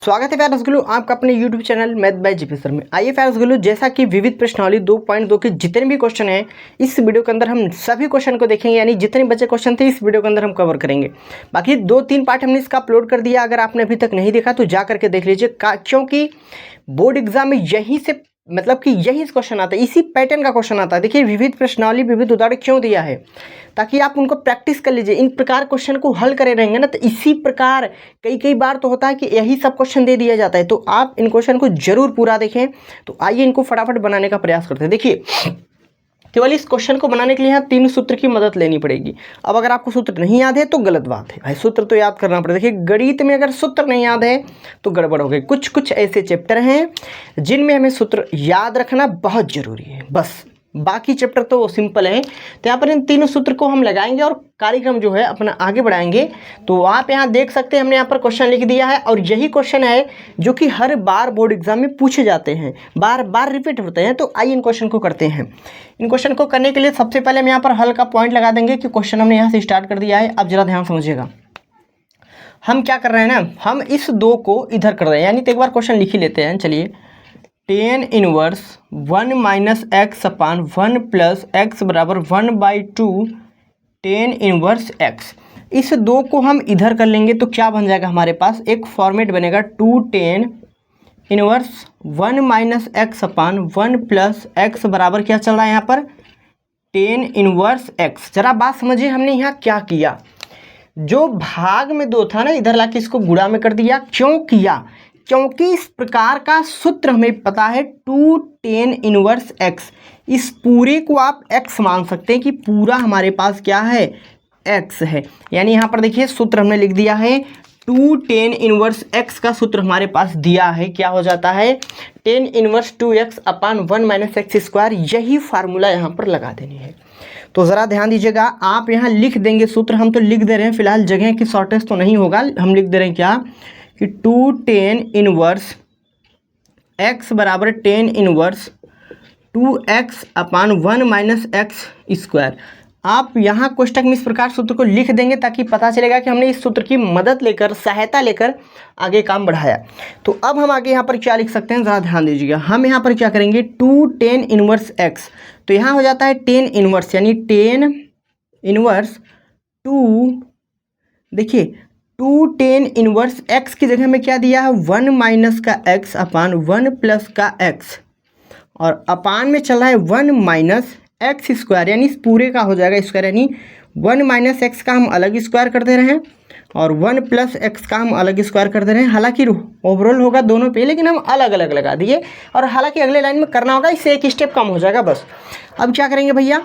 स्वागत है प्यारे रसगुल्लो आपका अपने YouTube channel math bye GP sir में। आइए प्यारे रसगुल्लो, जैसा कि विविध प्रश्नावली 2.2 के जितने भी क्वेश्चन हैं इस वीडियो के अंदर हम सभी क्वेश्चन को देखेंगे, यानी जितने बचे क्वेश्चन थे इस वीडियो के अंदर हम कवर करेंगे। बाकी 2-3 पार्ट हमने इसका अपलोड कर दिया, अगर आपने अभी तक नहीं देखा तो जा करके देख लीजिए, क्योंकि बोर्ड एग्जाम में यहीं से मतलब कि यही क्वेश्चन आता है, इसी पैटर्न का क्वेश्चन आता है। देखिए विविध प्रश्नावली विविध उदाहरण क्यों दिया है, ताकि आप उनको प्रैक्टिस कर लीजिए। इन प्रकार क्वेश्चन को हल करे रहेंगे ना, तो इसी प्रकार कई बार तो होता है कि यही सब क्वेश्चन दे दिया जाता है, तो आप इन क्वेश्चन को जरूर पूरा देखें। तो आइए इनको फटाफट बनाने का प्रयास करते हैं। देखिए केवल इस क्वेश्चन को बनाने के लिए यहाँ 3 सूत्र की मदद लेनी पड़ेगी। अब अगर आपको सूत्र नहीं याद है तो गलत बात है भाई, सूत्र तो याद करना पड़ेगा। देखिए गणित में अगर सूत्र नहीं याद है तो गड़बड़ हो गई। कुछ ऐसे चैप्टर हैं जिनमें हमें सूत्र याद रखना बहुत जरूरी है, बस बाकी चैप्टर तो सिंपल है। तो यहाँ पर इन 3 सूत्र को हम लगाएंगे और कार्यक्रम जो है अपना आगे बढ़ाएंगे। तो आप यहाँ देख सकते हैं हमने यहाँ पर क्वेश्चन लिख दिया है, और यही क्वेश्चन है जो कि हर बार बोर्ड एग्जाम में पूछे जाते हैं, बार बार रिपीट होते हैं। तो आइए इन क्वेश्चन को करते हैं। इन क्वेश्चन को करने के लिए सबसे पहले हम यहाँ पर हल का पॉइंट लगा देंगे कि क्वेश्चन हमने यहाँ से स्टार्ट कर दिया है। अब जरा ध्यान समझिएगा, हम क्या कर रहे हैं ना, हम इस 2 को इधर कर रहे हैं, यानी तो एक बार क्वेश्चन लिख ही लेते हैं। चलिए, tan इनवर्स 1 माइनस एक्स अपान 1 प्लस एक्स बराबर 1/2 tan इनवर्स एक्स। इस 2 को हम इधर कर लेंगे तो क्या बन जाएगा, हमारे पास एक फॉर्मेट बनेगा 2 tan इनवर्स 1 माइनस एक्स अपान 1 प्लस एक्स बराबर क्या चल रहा है यहाँ पर tan इनवर्स एक्स। जरा बात समझिए, हमने यहाँ क्या किया, जो भाग में 2 था ना इधर लाके इसको गुणा में कर दिया। क्यों किया, क्योंकि इस प्रकार का सूत्र हमें पता है 2 tan इनवर्स x। इस पूरे को आप x मान सकते हैं कि पूरा हमारे पास क्या है, x है। यानी यहाँ पर देखिए सूत्र हमने लिख दिया है 2 tan इनवर्स x का सूत्र हमारे पास दिया है, क्या हो जाता है tan इनवर्स 2x अपान 1 माइनस एक्स स्क्वायर। यही फार्मूला यहाँ पर लगा देनी है। तो ज़रा ध्यान दीजिएगा, आप यहाँ लिख देंगे सूत्र, हम तो लिख दे रहे हैं, फिलहाल जगह की शॉर्टेज तो नहीं होगा, हम लिख दे रहे हैं क्या कि 2 tan इनवर्स x बराबर tan इनवर्स 2x अपान 1 माइनस एक्स स्क्वायर। आप यहाँ कोष्टक में इस प्रकार सूत्र को लिख देंगे ताकि पता चलेगा कि हमने इस सूत्र की मदद लेकर, सहायता लेकर आगे काम बढ़ाया। तो अब हम आगे यहाँ पर क्या लिख सकते हैं, ज़रा ध्यान दीजिएगा। हम यहाँ पर क्या करेंगे 2 tan इनवर्स x, तो यहाँ हो जाता है tan इनवर्स, यानी tan इनवर्स 2, देखिए 2 tan इनवर्स x की जगह में क्या दिया है 1 माइनस का x अपान 1 प्लस का x, और अपान में चल रहा है 1 माइनस एक्स स्क्वायर, यानी इस पूरे का हो जाएगा स्क्वायर, यानी 1 माइनस एक्स का हम अलग स्क्वायर कर दे रहे हैं और 1 प्लस एक्स का हम अलग स्क्वायर कर दे रहे हैं। हालांकि ओवरऑल होगा दोनों पे, लेकिन हम अलग अलग लगा दिए, और हालांकि अगले लाइन में करना होगा, इससे एक स्टेप कम हो जाएगा बस। अब क्या करेंगे भैया,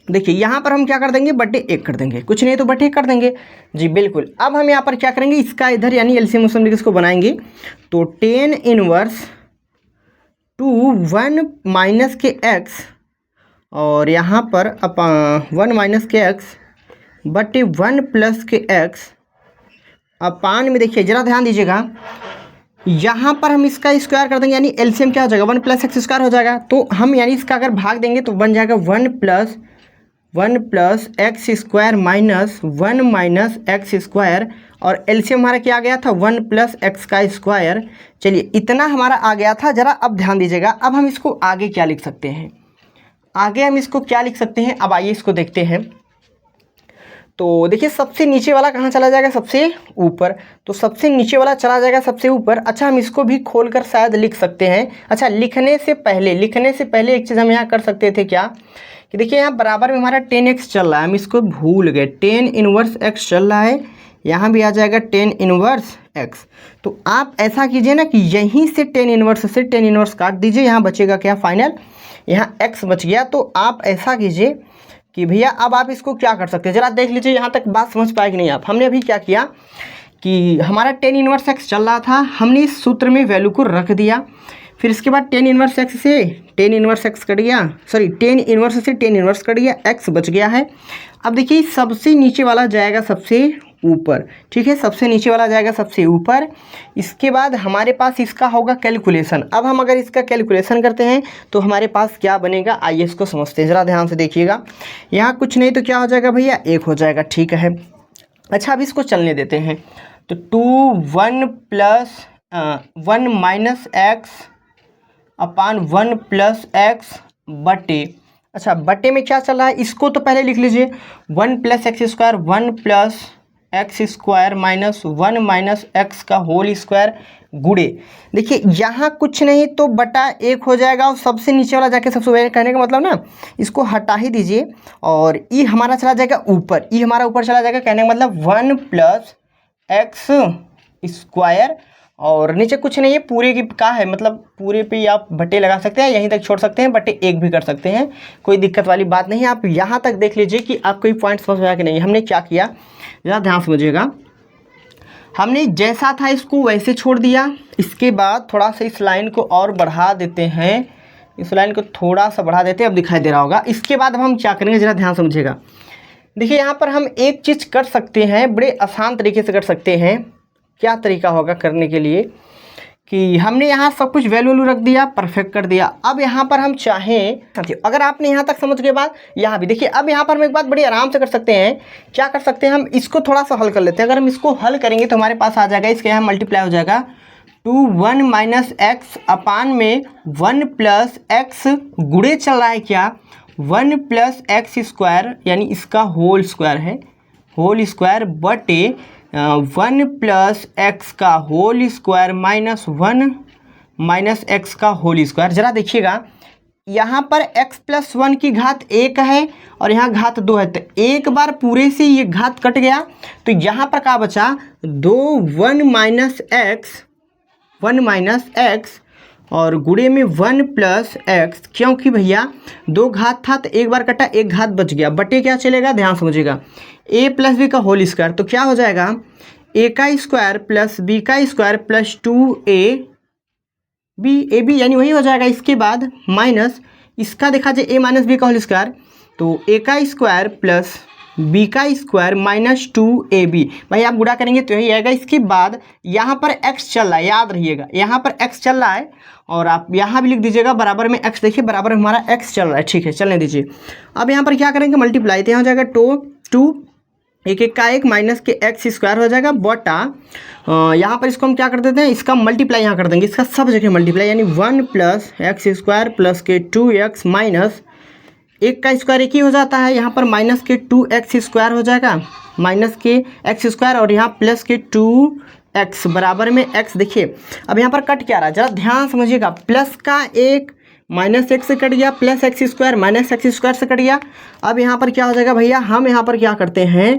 देखिए यहाँ पर हम क्या कर देंगे, बटे 1 कर देंगे, कुछ नहीं तो बटे 1 कर देंगे जी बिल्कुल। अब हम यहाँ पर क्या करेंगे, इसका इधर यानी एलसीएम उसमें इसको बनाएंगे, तो tan इनवर्स 2 1 माइनस के एक्स और यहाँ पर 1 माइनस के एक्स बटे 1 प्लस के एक्स अपान में, देखिए जरा ध्यान दीजिएगा, यहाँ पर हम इसका स्क्वायर कर देंगे, यानी एलसीएम क्या हो जाएगा 1 प्लस एक्स स्क्वायर हो जाएगा। तो हम यानी इसका अगर भाग देंगे तो बन जाएगा 1 plus x square minus 1 minus x square, और एलसीएम हमारा क्या आ गया था 1 प्लस एक्स का स्क्वायर। चलिए इतना हमारा आ गया था। जरा अब ध्यान दीजिएगा, अब हम इसको आगे क्या लिख सकते हैं, आगे हम इसको क्या लिख सकते हैं, अब आइए इसको देखते हैं। तो देखिए सबसे नीचे वाला कहाँ चला जाएगा, सबसे ऊपर, तो सबसे नीचे वाला चला जाएगा सबसे ऊपर। अच्छा हम इसको भी खोलकर शायद लिख सकते हैं। अच्छा लिखने से पहले एक चीज़ हम यहाँ कर सकते थे क्या, कि देखिए यहाँ बराबर में हमारा tan x चल रहा है, हम इसको भूल गए, tan इनवर्स x चल रहा है, यहाँ भी आ जाएगा tan इनवर्स x। तो आप ऐसा कीजिए ना कि यहीं से tan इनवर्स काट दीजिए, यहाँ बचेगा क्या फाइनल, यहाँ x बच गया। तो आप ऐसा कीजिए कि भैया अब आप इसको क्या कर सकते हैं, जरा देख लीजिए यहाँ तक बात समझ पाएगी नहीं आप। हमने अभी क्या किया कि हमारा tan इनवर्स x चल रहा था, हमने इस सूत्र में वैल्यू को रख दिया, फिर इसके बाद tan इनवर्स x से tan इनवर्स x कट गया, सॉरी tan इनवर्स से tan इनवर्स कट गया, x बच गया है। अब देखिए सबसे नीचे वाला जाएगा सबसे ऊपर, ठीक है, सबसे नीचे वाला जाएगा सबसे ऊपर। इसके बाद हमारे पास इसका होगा कैलकुलेशन। अब हम अगर इसका कैलकुलेशन करते हैं तो हमारे पास क्या बनेगा, आइए इसको समझते हैं, ज़रा ध्यान से देखिएगा। यहाँ कुछ नहीं तो क्या हो जाएगा भैया, 1 हो जाएगा, ठीक है। अच्छा अब इसको चलने देते हैं, तो 2 1 प्लस 1 माइनस एक्स अपान 1 प्लस एक्स बटे, अच्छा बटे में क्या चल रहा है इसको तो पहले लिख लीजिए, 1 plus x square 1 plus x square minus 1 minus x का होल स्क्वायर गुणे, देखिए यहाँ कुछ नहीं तो बटा 1 हो जाएगा और सबसे नीचे वाला जाके सबसे पहले, कहने का मतलब ना इसको हटा ही दीजिए और ई हमारा चला जाएगा ऊपर, ई हमारा ऊपर चला जाएगा, कहने का मतलब 1 प्लस एक्स स्क्वायर और नीचे कुछ नहीं है, पूरे की का है मतलब पूरे पे आप बटे लगा सकते हैं, यहीं तक छोड़ सकते हैं, बटे 1 भी कर सकते हैं, कोई दिक्कत वाली बात नहीं है। आप यहाँ तक देख लीजिए कि आपको ये पॉइंट समझ में आया कि नहीं। हमने क्या किया ज़रा ध्यान समझिएगा, हमने जैसा था इसको वैसे छोड़ दिया, इसके बाद थोड़ा सा इस लाइन को और बढ़ा देते हैं, इस लाइन को थोड़ा सा बढ़ा देते हैं, अब दिखाई दे रहा होगा। इसके बाद अब हम क्या करेंगे ज़रा ध्यान समझिएगा, देखिए यहाँ पर हम एक चीज़ कर सकते हैं, बड़े आसान तरीके से कर सकते हैं। क्या तरीका होगा करने के लिए कि हमने यहाँ सब कुछ वैल्यू रख दिया, परफेक्ट कर दिया। अब यहाँ पर हम चाहें, अगर आपने यहाँ तक समझ के बाद यहाँ भी देखिए, अब यहाँ पर हम एक बात बड़ी आराम से कर सकते हैं, क्या कर सकते हैं हम इसको थोड़ा सा हल कर लेते हैं। अगर हम इसको हल करेंगे तो हमारे पास आ जाएगा, इसके यहाँ मल्टीप्लाई हो जाएगा 2 1 माइनस एक्स अपान में 1 प्लस एक्स गुणे चल रहा है क्या 1 प्लस एक्स स्क्वायर, यानी इसका होल स्क्वायर है, होल स्क्वायर बटे 1 प्लस एक्स का whole square minus 1 minus x का होल स्क्वायर। ज़रा देखिएगा यहाँ पर x प्लस 1 की घात 1 है और यहाँ घात 2 है, तो एक बार पूरे से ये घात कट गया, तो यहाँ पर क्या बचा 2 1 माइनस एक्स और गुणे में 1 प्लस एक्स, क्योंकि भैया 2 घात था तो एक बार कटा, एक घात बच गया, बटे क्या चलेगा ध्यान समझिएगा a प्लस बी का होल स्क्वायर, तो क्या हो जाएगा a का स्क्वायर प्लस b का स्क्वायर प्लस 2ab यानी वही हो जाएगा। इसके बाद माइनस इसका देखा जाए a माइनस बी का होल स्क्वायर, तो a का स्क्वायर प्लस b का स्क्वायर माइनस 2ab, भाई आप गुणा करेंगे तो यही आएगा। इसके बाद यहाँ पर x चल रहा है, याद रहिएगा यहाँ पर x चल रहा है और आप यहाँ भी लिख दीजिएगा बराबर में x, देखिए बराबर में हमारा x चल रहा है, ठीक है चलने दीजिए। अब यहाँ पर क्या करेंगे मल्टीप्लाई, तो यहाँ हो जाएगा 2 एक एक का एक माइनस के एक्स स्क्वायर हो जाएगा बटा, यहाँ पर इसको हम क्या कर देते हैं, इसका मल्टीप्लाई यहाँ कर देंगे, इसका सब जगह मल्टीप्लाई, यानी 1 प्लस एक्स स्क्वायर प्लस के 2x माइनस एक का स्क्वायर एक ही हो जाता है, यहाँ पर माइनस के 2x स्क्वायर हो जाएगा, माइनस के एक्स स्क्वायर और यहाँ प्लस के 2x बराबर में x। देखिए अब यहाँ पर कट क्या रहा है, जरा ध्यान समझिएगा, प्लस का एक माइनस एक्स से कट गया, plus x square minus x square से कट गया। अब यहाँ पर क्या हो जाएगा भैया, हम यहाँ पर क्या करते हैं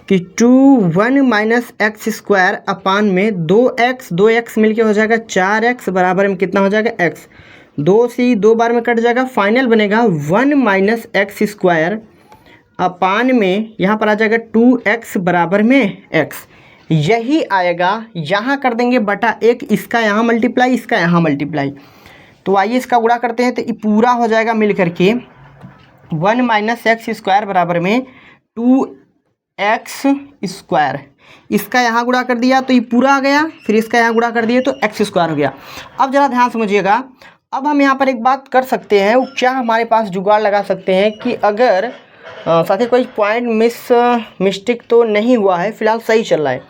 कि 2 1 माइनस एक्स स्क्वायर अपान में 2x मिलके हो जाएगा 4x बराबर में कितना हो जाएगा x, 2 से 2 बार में कट जाएगा, फाइनल बनेगा 1 माइनस एक्स स्क्वायर अपान में यहाँ पर आ जाएगा 2x बराबर में x, यही आएगा। यहाँ कर देंगे बटा 1, इसका यहाँ मल्टीप्लाई, इसका यहाँ मल्टीप्लाई, तो आइए इसका गुणा करते हैं, तो ये पूरा हो जाएगा मिल करके 1 माइनस एक्स स्क्वायर बराबर में 2x स्क्वायर, इसका यहाँ गुणा कर दिया तो ये पूरा आ गया, फिर इसका यहाँ गुणा कर दिया तो x स्क्वायर हो गया। अब ज़रा ध्यान समझिएगा, अब हम यहाँ पर एक बात कर सकते हैं, वो क्या हमारे पास जुगाड़ लगा सकते हैं कि अगर साथी कोई पॉइंट मिस्टेक तो नहीं हुआ है, फिलहाल सही चल रहा है।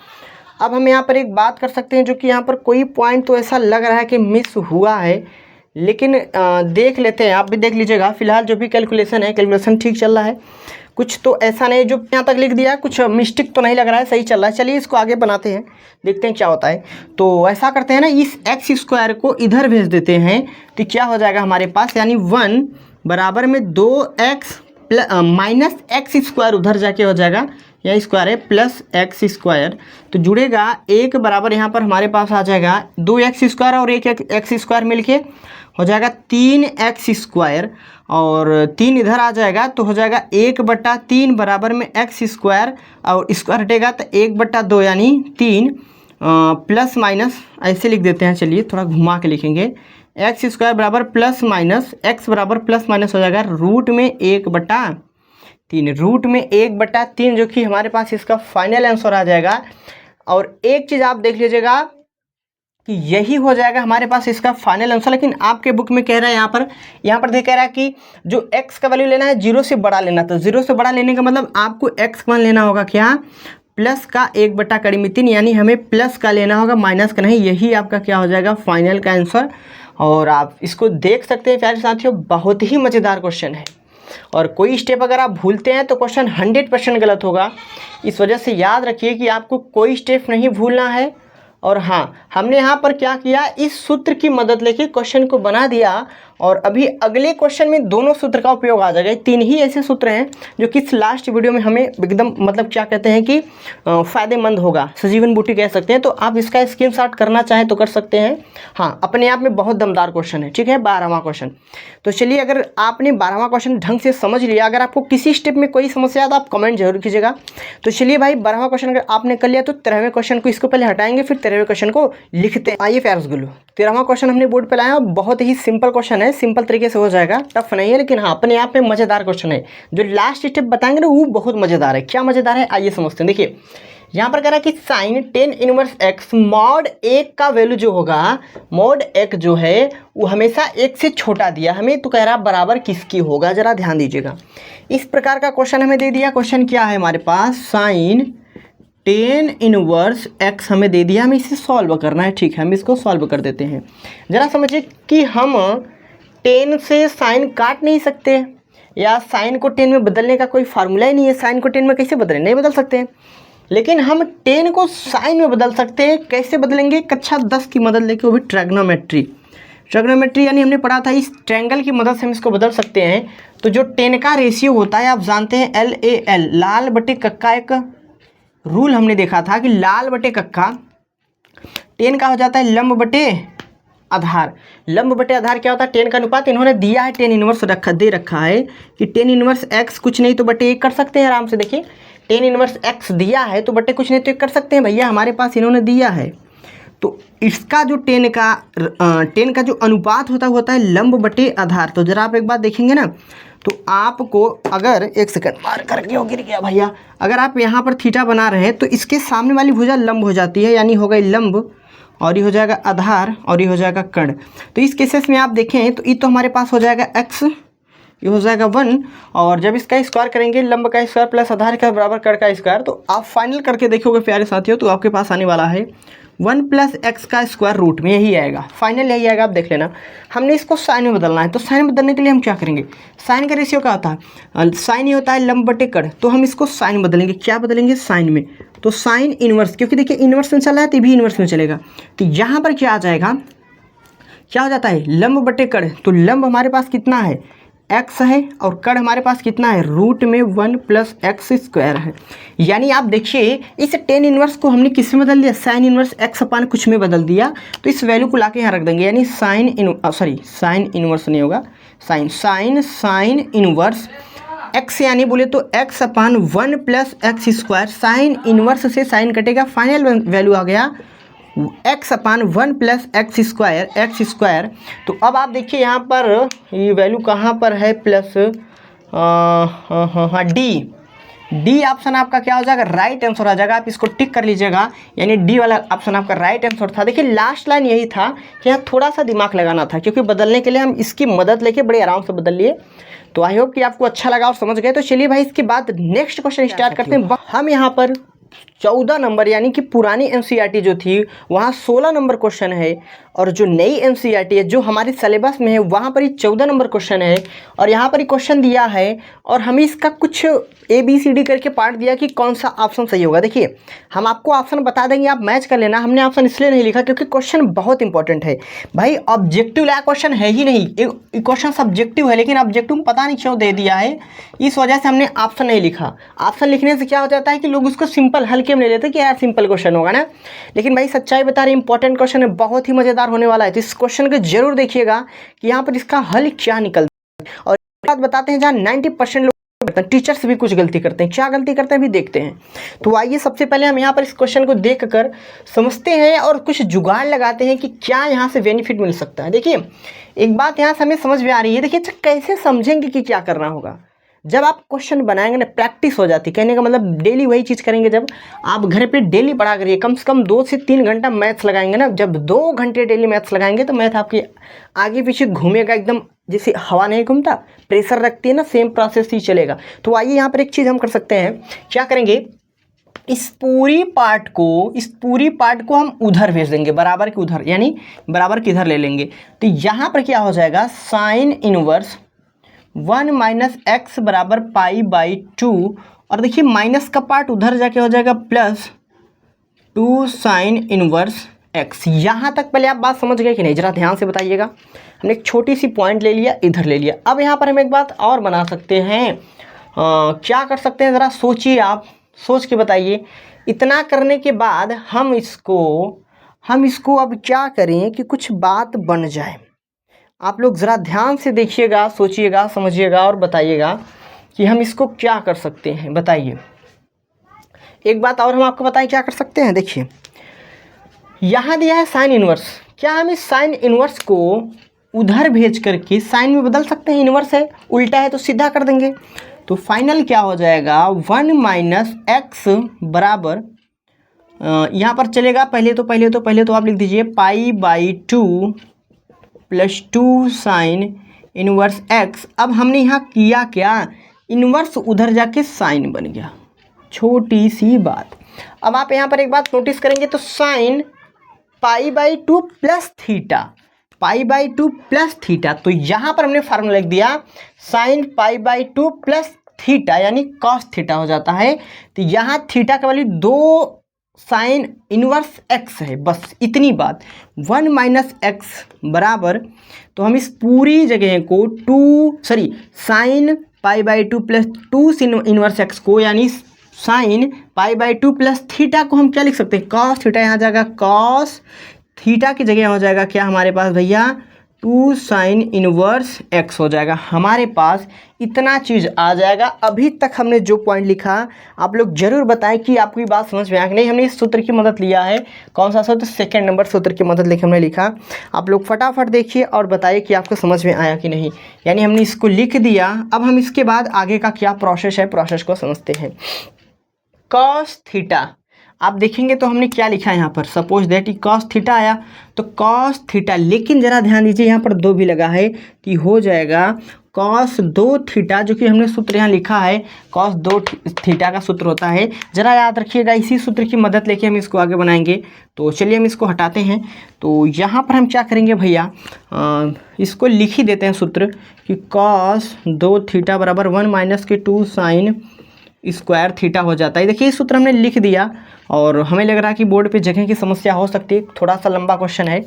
अब हम यहाँ पर एक बात कर सकते हैं जो कि यहाँ पर कोई पॉइंट तो ऐसा लग रहा है कि मिस हुआ है, लेकिन देख लेते हैं, आप भी देख लीजिएगा। फिलहाल जो भी कैलकुलेशन है, कैलकुलेशन ठीक चल रहा है, कुछ तो ऐसा नहीं जो यहाँ तक लिख दिया, कुछ मिस्टेक तो नहीं लग रहा है, सही चल रहा है। चलिए इसको आगे बनाते हैं, देखते हैं क्या होता है। तो ऐसा करते हैं ना, इस एक्स स्क्वायर को इधर भेज देते हैं, तो क्या हो जाएगा हमारे पास, यानी 1 बराबर में 2x माइनस एक्स स्क्वायर उधर जाके हो जाएगा, यह स्क्वायर है प्लस एक्स स्क्वायर, तो जुड़ेगा 1 बराबर यहाँ पर हमारे पास आ जाएगा 2x स्क्वायर और 1 एक्स स्क्वायर मिलके हो जाएगा 3x स्क्वायर, और 3 इधर आ जाएगा तो हो जाएगा 1/3 बराबर में x स्क्वायर, और स्क्वायर हटेगा तो 1/2 यानी 3 प्लस माइनस ऐसे लिख देते हैं। चलिए थोड़ा घुमा के लिखेंगे, एक्स स्क्वायर बराबर प्लस माइनस एक्स बराबर प्लस माइनस हो जाएगा रूट में 1/3, रूट में 1/3 जो कि हमारे पास इसका फाइनल आंसर आ जाएगा। और एक चीज़ आप देख लीजिएगा कि यही हो जाएगा हमारे पास इसका फाइनल आंसर, लेकिन आपके बुक में कह रहा है यहाँ पर कह रहा है कि जो x का वैल्यू लेना है 0 से बड़ा लेना, तो 0 से बड़ा लेने का मतलब आपको x मान लेना होगा क्या प्लस का 1/3, यानी हमें प्लस का लेना होगा, माइनस का नहीं। यही आपका क्या हो जाएगा फाइनल का आंसर। और आप इसको देख सकते हैं प्यारे साथियों, बहुत ही मज़ेदार क्वेश्चन है। और कोई स्टेप अगर आप भूलते हैं तो क्वेश्चन 100% गलत होगा। इस वजह से याद रखिए कि आपको कोई स्टेप नहीं भूलना है। और हाँ, हमने यहाँ पर क्या किया, इस सूत्र की मदद लेके क्वेश्चन को बना दिया। और अभी अगले क्वेश्चन में दोनों सूत्र का उपयोग आ जाएगा। 3 ही ऐसे सूत्र हैं जो कि लास्ट वीडियो में हमें एकदम मतलब क्या कहते हैं कि फ़ायदेमंद होगा, सजीवन बूटी कह सकते हैं। तो आप इसका स्क्रीनशॉट करना चाहें तो कर सकते हैं। हाँ, अपने आप में बहुत दमदार क्वेश्चन है, ठीक है, 12वां क्वेश्चन। तो चलिए, अगर आपने 12वां क्वेश्चन ढंग से समझ लिया, अगर आपको किसी स्टेप में कोई समस्या है तो आप कमेंट जरूर कीजिएगा। तो चलिए भाई, 12वां क्वेश्चन अगर आपने कर लिया तो 13वें क्वेश्चन को इसको पहले हटाएंगे, फिर 13वें क्वेश्चन को लिखते हैं। आइए प्यारे गुल्लू, 13वां क्वेश्चन हमने बोर्ड पे लाया। बहुत ही सिंपल क्वेश्चन है, सिंपल तरीके से हो जाएगा, टफ नहीं है, लेकिन हाँ अपने आप में मज़ेदार क्वेश्चन है। जो लास्ट स्टेप बताएंगे ना वो बहुत मज़ेदार है। क्या मज़ेदार है, आइए समझते हैं। देखिए यहाँ पर कह रहा है कि sine tan inverse x mod 1 का वैल्यू जो होगा, मॉड 1 जो है वो हमेशा 1 से छोटा दिया हमें, तो कह रहा बराबर किसकी होगा, जरा ध्यान दीजिएगा। इस प्रकार का क्वेश्चन हमें दे दिया। क्वेश्चन क्या है हमारे पास, साइन tan इनवर्स x हमें दे दिया, हमें इसे सॉल्व करना है। ठीक है, हम इसको सॉल्व कर देते हैं। जरा समझिए कि हम tan से साइन काट नहीं सकते, या साइन को tan में बदलने का कोई फार्मूला ही नहीं है। साइन को tan में कैसे बदलें, नहीं बदल सकते हैं। लेकिन हम tan को साइन में बदल सकते हैं। कैसे बदलेंगे, कक्षा 10 की मदद लेके, वो भी ट्रैग्नोमेट्री। ट्रैग्नोमेट्री यानी हमने पढ़ा था, इस ट्रायंगल की मदद से हम इसको बदल सकते हैं। तो जो tan का रेशियो होता है आप जानते हैं, LAL, लाल बटे कक्का। एक रूल हमने देखा था कि लाल बटे कक्का tan का हो जाता है लंब बटे आधार। लंब बटे आधार क्या होता है, tan का अनुपात। इन्होंने दिया है tan इनवर्स दे रखा है कि tan इनवर्स x कुछ नहीं तो बटे 1 कर सकते हैं आराम से। देखिए tan इनवर्स x दिया है तो बटे कुछ नहीं तो 1 कर सकते हैं भैया, हमारे पास इन्होंने दिया है। तो इसका जो tan का जो अनुपात होता है लंब बटे आधार। तो जरा आप एक बात देखेंगे ना, तो आपको अगर एक सेकंड मार करके गिर गया भैया, अगर आप यहाँ पर थीटा बना रहे हैं तो इसके सामने वाली भुजा लंब हो जाती है, यानी हो गई लंब, और ये हो जाएगा आधार, और ये हो जाएगा कर्ण। तो इस केसेस में आप देखें तो ये तो हमारे पास हो जाएगा x, ये हो जाएगा 1, और जब इसका स्क्वायर करेंगे, लंब का स्क्वायर प्लस आधार का बराबर कर्ण का स्क्वायर, तो आप फाइनल करके देखोगे प्यारे साथियों, तो आपके पास आने वाला है 1 + x का स्क्वायर रूट में, यही आएगा, फाइनल यही आएगा। आप देख लेना। हमने इसको साइन में बदलना है, तो साइन में बदलने के लिए हम क्या करेंगे, साइन का रेशियो क्या होता है, साइन ही होता है लंब बटे कर्ण। तो हम इसको साइन बदलेंगे, क्या बदलेंगे, साइन में। तो साइन इनवर्स, क्योंकि देखिए इनवर्स में चला है तो भी इनवर्स में चलेगा। तो यहाँ पर क्या आ जाएगा, क्या हो जाता है, लंब बटे कर्ण। तो लंब हमारे पास कितना है, x है, और कर्ण हमारे पास कितना है, रूट में 1 + x² है। यानी आप देखिए इस tan इनवर्स को हमने किस में बदल दिया, साइन इनवर्स x अपान कुछ में बदल दिया। तो इस वैल्यू को लाके यहाँ रख देंगे, यानी साइन इनवर्स नहीं होगा, साइन इनवर्स x, यानी बोले तो x अपान 1 + x²। साइन इनवर्स से साइन कटेगा, फाइनल वैल्यू आ गया x अपान 1 + x²। तो अब आप देखिए यहाँ पर ये वैल्यू कहाँ पर है, प्लस हाँ डी ऑप्शन आपका क्या हो जाएगा, राइट आंसर आ जाएगा। आप इसको टिक कर लीजिएगा, यानी डी वाला ऑप्शन आपका राइट आंसर था। देखिए लास्ट लाइन यही था कि यहाँ थोड़ा सा दिमाग लगाना था, क्योंकि बदलने के लिए हम इसकी मदद लेके बड़े आराम से बदल लिए। तो आई होप कि आपको अच्छा लगा और समझ गए। तो चलिए भाई, इसके बाद नेक्स्ट क्वेश्चन स्टार्ट करते हैं। हम यहाँ पर 14 नंबर, यानी कि पुरानी एनसीईआरटी जो थी वहाँ 16 नंबर क्वेश्चन है, और जो नई एनसीईआरटी है जो हमारे सिलेबस में है वहाँ पर ही 14 नंबर क्वेश्चन है। और यहाँ पर ही क्वेश्चन दिया है, और हमें इसका कुछ ABCD करके पार्ट दिया कि कौन सा ऑप्शन सही होगा। देखिए हम आपको ऑप्शन बता देंगे, आप मैच कर लेना। हमने ऑप्शन इसलिए नहीं लिखा क्योंकि क्वेश्चन बहुत इंपॉर्टेंट है भाई, ऑब्जेक्टिव लाया क्वेश्चन है ही नहीं। क्वेश्चन सब्जेक्टिव है, लेकिन ऑब्जेक्टिव पता नहीं क्यों दे दिया है, इस वजह से हमने ऑप्शन नहीं लिखा। ऑप्शन लिखने से क्या हो जाता है कि लोग उसको सिंपल हल्के में ले लेते कि यार सिंपल क्वेश्चन होगा ना, लेकिन भाई सच्चाई बता रहे इंपॉर्टेंट क्वेश्चन है, बहुत ही मज़ेदार होने वाला है। तो इस क्वेश्चन को जरूर देखिएगा कि यहाँ पर इसका हल क्या निकलता है। और बात बताते हैं, जहाँ 90% लोग टीचर्स भी कुछ गलती करते हैं। क्या गलती करते हैं भी देखते हैं। तो आइए सबसे पहले हम यहाँ पर इस क्वेश्चन को देखकर समझते हैं और कुछ जुगाड़ लगाते हैं कि क्या यहाँ से बेनिफिट मिल सकता है। देखिए एक बात यहाँ से हमें समझ में आ रही है। देखिए अच्छा कैसे समझेंगे कि क्या करना होगा, जब आप क्वेश्चन बनाएंगे ना प्रैक्टिस हो जाती। कहने का मतलब डेली वही चीज़ करेंगे। जब आप घर पे डेली पढ़ा करिए, कम से कम 2 से 3 घंटा मैथ्स लगाएंगे ना, जब 2 घंटे डेली मैथ्स लगाएंगे तो मैथ आपके आगे पीछे घूमेगा एकदम, जैसे हवा नहीं घूमता, प्रेशर रखती है ना, सेम प्रोसेस ही चलेगा। तो आइए यहाँ पर एक चीज़ हम कर सकते हैं, क्या करेंगे, इस पूरी पार्ट को हम उधर भेज देंगे, बराबर के उधर, यानी बराबर के इधर ले लेंगे। तो यहाँ पर क्या हो जाएगा, साइन इनवर्स 1 माइनस एक्स बराबर π/2, और देखिए माइनस का पार्ट उधर जाके हो जाएगा प्लस 2 साइन इनवर्स एक्स। यहाँ तक पहले आप बात समझ गए कि नहीं, जरा ध्यान से बताइएगा। हमने एक छोटी सी पॉइंट ले लिया, इधर ले लिया। अब यहाँ पर हम एक बात और बना सकते हैं, क्या कर सकते हैं, ज़रा सोचिए, आप सोच के बताइए। इतना करने के बाद हम इसको अब क्या करें कि कुछ बात बन जाए। आप लोग ज़रा ध्यान से देखिएगा, सोचिएगा, समझिएगा और बताइएगा कि हम इसको क्या कर सकते हैं। बताइए, एक बात और हम आपको बताएं क्या कर सकते हैं। देखिए यहाँ दिया है साइन इनवर्स, क्या हम इस साइन इनवर्स को उधर भेज करके साइन में बदल सकते हैं। इनवर्स है, उल्टा है तो सीधा कर देंगे। तो फाइनल क्या हो जाएगा, 1 माइनस एक्स बराबर, यहाँ पर चलेगा पहले तो आप लिख दीजिए π/2 प्लस 2 साइन इनवर्स एक्स। अब हमने यहाँ किया क्या, इनवर्स उधर जाके साइन बन गया, छोटी सी बात। अब आप यहाँ पर एक बात नोटिस करेंगे तो साइन π/2 प्लस थीटा, तो यहाँ पर हमने फार्मूला लिख दिया साइन π/2 प्लस थीटा, यानी कॉस थीटा हो जाता है। तो यहाँ थीटा का वैल्यू 2 साइन इनवर्स एक्स है, बस इतनी बात। 1 माइनस एक्स बराबर, तो हम इस पूरी जगह को साइन π/2 प्लस 2 इनवर्स एक्स को, यानी साइन π/2 प्लस थीटा को हम क्या लिख सकते हैं, कॉस थीटा। यहाँ जाएगा कॉस थीटा की जगह हो जाएगा क्या हमारे पास भैया, 2 साइन इनवर्स एक्स हो जाएगा। हमारे पास इतना चीज़ आ जाएगा। अभी तक हमने जो पॉइंट लिखा, आप लोग जरूर बताएं कि आपको ये बात समझ में आया कि नहीं। हमने इस सूत्र की मदद लिया है, कौन सा सूत्र, सेकंड नंबर सूत्र की मदद लेकर हमने लिखा। आप लोग फटाफट देखिए और बताइए कि आपको समझ में आया कि नहीं। यानी हमने इसको लिख दिया। अब हम इसके बाद आगे का क्या प्रोसेस है, प्रोसेस को समझते हैं। कॉस थीटा, आप देखेंगे तो हमने क्या लिखा है यहाँ पर, सपोज दैट कॉस थीटा आया, तो कॉस थीटा, लेकिन ज़रा ध्यान दीजिए यहाँ पर 2 भी लगा है, तो हो जाएगा कॉस 2 थीटा, जो कि हमने सूत्र यहाँ लिखा है, कॉस 2 थीटा का सूत्र होता है। ज़रा याद रखिएगा, इसी सूत्र की मदद लेके हम इसको आगे बनाएंगे। तो चलिए हम इसको हटाते हैं। तो यहाँ पर हम क्या करेंगे भैया, इसको लिख ही देते हैं सूत्र कि कॉस 2 थीटा बराबर 1 माइनस के 2 साइन स्क्वायर थीटा हो जाता है। देखिए इस सूत्र हमने लिख दिया, और हमें लग रहा है कि बोर्ड पे जगह की समस्या हो सकती है, थोड़ा सा लंबा क्वेश्चन है।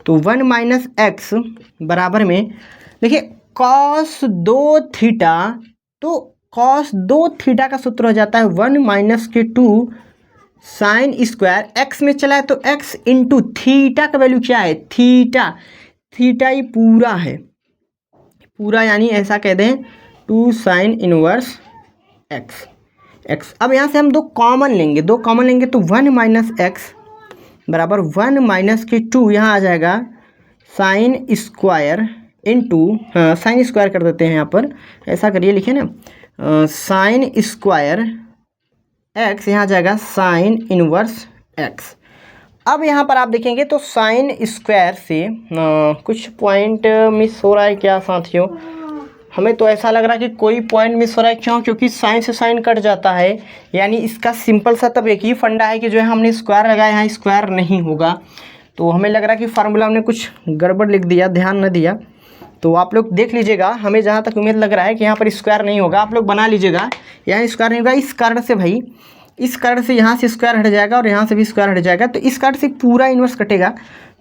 तो 1 माइनस एक्स बराबर में, देखिए कॉस 2 थीटा, तो कॉस 2 थीटा का सूत्र हो जाता है 1 माइनस के 2 साइन स्क्वायर, एक्स में चला है तो एक्स इंटू थीटा का वैल्यू क्या है, थीटा ही पूरा है, पूरा यानी ऐसा कह दें 2 साइन इनवर्स एक्स। अब यहाँ से हम 2 कॉमन लेंगे तो 1 माइनस एक्स बराबर 1 माइनस के 2, यहाँ आ जाएगा sine square into, sine square कर देते हैं यहाँ पर, ऐसा करिए, लिखे ना, साइन स्क्वायर एक्स, यहाँ आ जाएगा साइन इनवर्स एक्स। अब यहाँ पर आप देखेंगे तो साइन स्क्वायर से कुछ पॉइंट मिस हो रहा है क्या साथियों, हमें तो ऐसा लग रहा है कि कोई पॉइंट मिस हो रहा है। क्यों, क्योंकि साइन से साइन कट जाता है, यानी इसका सिंपल सा तब एक ही फंडा है कि जो है हमने स्क्वायर लगाया, यहाँ स्क्वायर नहीं होगा। तो हमें लग रहा है कि फार्मूला हमने कुछ गड़बड़ लिख दिया, ध्यान न दिया। तो आप लोग देख लीजिएगा, हमें जहाँ तक उम्मीद लग रहा है कि यहाँ पर स्क्वायर नहीं होगा, आप लोग बना लीजिएगा, यहाँ स्क्वायर नहीं होगा। इस कारण से भाई, इस कारण से यहाँ से स्क्वायर हट जाएगा और यहाँ से भी स्क्वायर हट जाएगा, तो इस कारण से पूरा इन्वर्स कटेगा।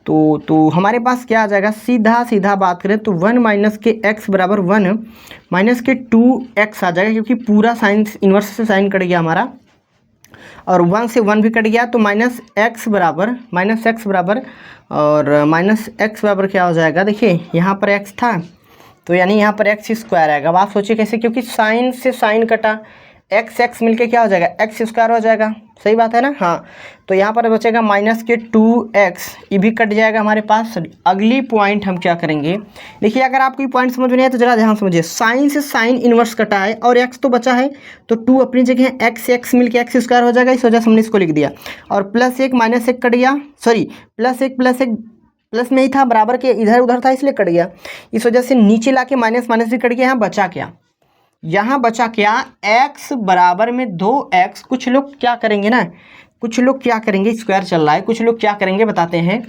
तो हमारे पास क्या आ जाएगा, सीधा बात करें तो 1 माइनस के एक्स बराबर 1 माइनस के 2x आ जाएगा, क्योंकि पूरा साइन इन्वर्स से साइन कट गया हमारा, और 1 से 1 भी कट गया, तो माइनस एक्स बराबर और माइनस एक्स बराबर क्या हो जाएगा, देखिए यहाँ पर x था, तो यानी यहाँ पर एक्स स्क्वायर आएगा। अब आप सोचिए कैसे, क्योंकि साइन से साइन कटा, एक्स मिलके क्या हो जाएगा, एक्स स्क्वायर हो जाएगा, सही बात है ना। हाँ, तो यहाँ पर बचेगा माइनस के 2x, ये भी कट जाएगा हमारे पास। अगली पॉइंट हम क्या करेंगे, देखिए अगर आपको ये पॉइंट समझ में नहीं आया तो जरा ध्यान समझिए। साइन से साइन इन्वर्स कटा है और x तो बचा है, तो 2 अपनी जगह, x मिलके एक्स स्क्वायर हो जाएगा, इस वजह से हमने इसको लिख दिया। और प्लस 1 माइनस 1 कट गया, सॉरी प्लस 1 प्लस में ही था, बराबर के इधर उधर था, इसलिए कट गया। इस वजह से नीचे ला के माइनस भी कट गया, यहाँ बचा क्या, यहाँ बचा क्या, x बराबर में 2x। कुछ लोग क्या करेंगे ना, कुछ लोग क्या करेंगे, स्क्वायर चल रहा है, कुछ लोग क्या करेंगे बताते हैं।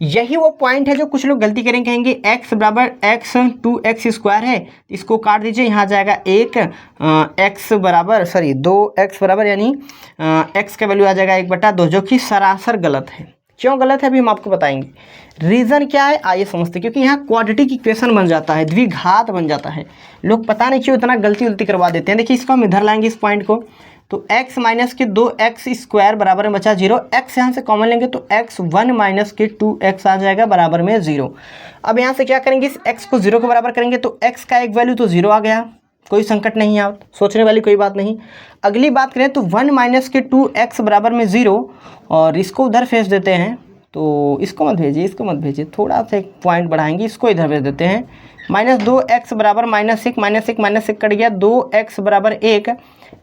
यही वो पॉइंट है जो कुछ लोग गलती करेंगे, कहेंगे x बराबर x 2x स्क्वायर है, इसको काट दीजिए, यहाँ जाएगा एक x बराबर 2x बराबर यानी x का वैल्यू आ जाएगा 1/2, जो कि सरासर गलत है। क्यों गलत है अभी हम आपको बताएंगे। रीज़न क्या है आइए समझते हैं। क्योंकि यहाँ क्वाड्रेटिक इक्वेशन बन जाता है, द्विघात बन जाता है। लोग पता नहीं क्यों इतना गलती उल्टी करवा देते हैं। देखिए इसको हम इधर लाएंगे इस पॉइंट को, तो x माइनस के 2x स्क्वायर बराबर में बचा 0। x यहाँ से कॉमन लेंगे तो x 1 माइनस के 2x आ जाएगा बराबर में 0। अब यहाँ से क्या करेंगे, इस x को 0 के बराबर करेंगे तो x का एक वैल्यू तो 0 आ गया, कोई संकट नहीं है, सोचने वाली कोई बात नहीं। अगली बात करें तो 1 माइनस के 2x बराबर में 0, और इसको उधर भेज देते हैं। तो इसको मत भेजिए, इसको मत भेजिए, थोड़ा सा एक पॉइंट बढ़ाएंगे, इसको इधर भेज देते हैं। -2x बराबर -1 -1 कट गया, 2x बराबर 1,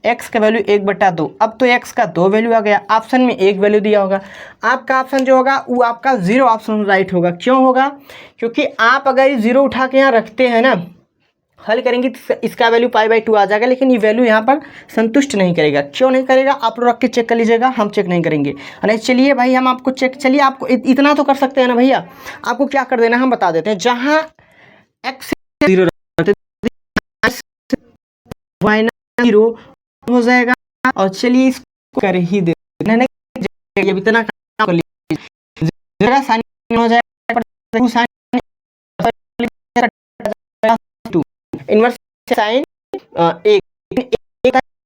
x का वैल्यू 1/2। अब तो x का 2 वैल्यू आ गया, ऑप्शन में 1 वैल्यू दिया होगा। आपका ऑप्शन जो होगा वो आपका 0 ऑप्शन राइट होगा। क्यों होगा, क्योंकि आप अगर 0 उठा के यहाँ रखते हैं ना, हल करेंगे तो इसका वैल्यू π/2 आ जाएगा, लेकिन ये वैल्यू यहाँ पर संतुष्ट नहीं करेगा। क्यों नहीं करेगा, आप लोग रख के चेक कर लीजिएगा, हम चेक नहीं करेंगे। अरे चलिए भाई हम आपको चेक, चलिए आपको इतना तो कर सकते हैं ना भैया, आपको क्या कर देना हम बता देते हैं। जहाँ x 0 0 हो जाएगा, और चलिए इसको कर ही दे, इतना काम कर लीजिए, हो जाएगा इनवर्स साइन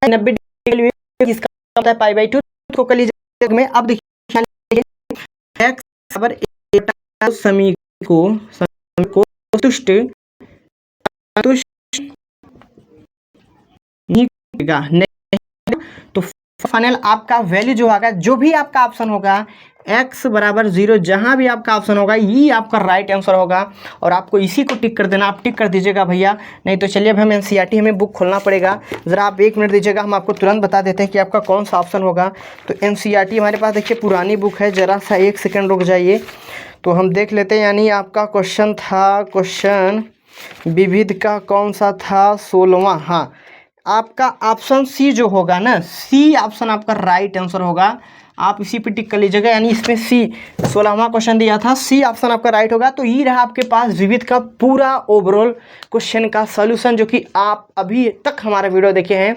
90 डिग्री इसका होता है π/2 को कर लीजिए में। अब देखिए x बराबर समीकरण को संतुष्ट नहीं करेगा, तो फाइनल आपका वैल्यू जो होगा, जो भी आपका ऑप्शन होगा x बराबर 0, जहां भी आपका ऑप्शन होगा ये आपका राइट आंसर होगा, और आपको इसी को टिक कर देना। आप टिक कर दीजिएगा भैया, नहीं तो चलिए अब हम एनसीईआरटी हमें बुक खोलना पड़ेगा। ज़रा आप 1 मिनट दीजिएगा, हम आपको तुरंत बता देते हैं कि आपका कौन सा ऑप्शन होगा। तो एनसीईआरटी हमारे पास देखिए पुरानी बुक है, ज़रा सा 1 सेकेंड रुक जाइए तो हम देख लेते हैं। यानी आपका क्वेश्चन था, क्वेश्चन विविध का कौन सा था, 16वां। हाँ, आपका ऑप्शन सी जो होगा ना, सी ऑप्शन आपका राइट आंसर होगा। आप इसी पे टिक कर लीजिएगा, यानी इसमें सी 16वां क्वेश्चन दिया था, सी ऑप्शन आपका राइट होगा। तो ये रहा आपके पास विविध का पूरा ओवरऑल क्वेश्चन का सॉल्यूशन, जो कि आप अभी तक हमारा वीडियो देखे हैं।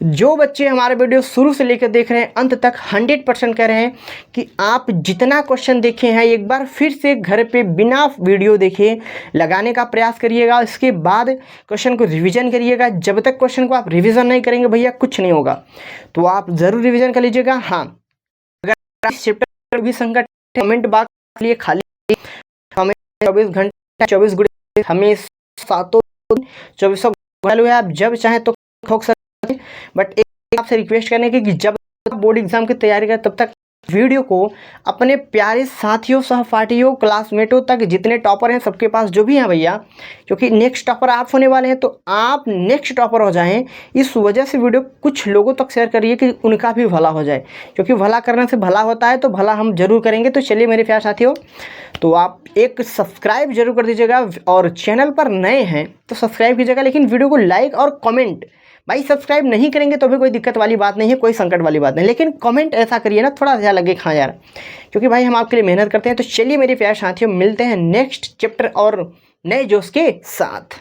जो बच्चे हमारे वीडियो शुरू से लेकर देख रहे हैं अंत तक, 100% कह रहे हैं कि आप जितना क्वेश्चन देखे हैं एक बार फिर से घर पे बिना वीडियो देखे लगाने का प्रयास करिएगा। इसके बाद क्वेश्चन को रिवीजन करिएगा। जब तक क्वेश्चन को आप रिवीजन नहीं करेंगे भैया कुछ नहीं होगा, तो आप ज़रूर रिवीजन कर लीजिएगा। हाँ, अगर चैप्टर भी संकट, कमेंट बॉक्स लिए खाली हमें 24 घंटे 24 गुणे हमें 7 24 घंटे आप जब चाहें तो ठोक सकते हैं। बट एक आपसे रिक्वेस्ट करने की कि जब बोर्ड एग्जाम की तैयारी करें तब तक वीडियो को अपने प्यारे साथियों, सहपाठियों, क्लासमेटों तक, जितने टॉपर हैं सबके पास जो भी हैं भैया, क्योंकि नेक्स्ट टॉपर आप होने वाले हैं, तो आप नेक्स्ट टॉपर हो जाएं। इस वजह से वीडियो कुछ लोगों तक शेयर करिए कि उनका भी भला हो जाए, क्योंकि भला करने से भला होता है, तो भला हम जरूर करेंगे। तो चलिए मेरे प्यारे साथियों, तो आप एक सब्सक्राइब जरूर कर दीजिएगा, और चैनल पर नए हैं तो सब्सक्राइब कीजिएगा, लेकिन वीडियो को लाइक और कमेंट, भाई सब्सक्राइब नहीं करेंगे तो भी कोई दिक्कत वाली बात नहीं है, कोई संकट वाली बात नहीं, लेकिन कमेंट ऐसा करिए ना थोड़ा अच्छा लगे, हाँ यार, क्योंकि भाई हम आपके लिए मेहनत करते हैं। तो चलिए मेरे प्यारे साथियों, मिलते हैं नेक्स्ट चैप्टर और नए जोश के साथ।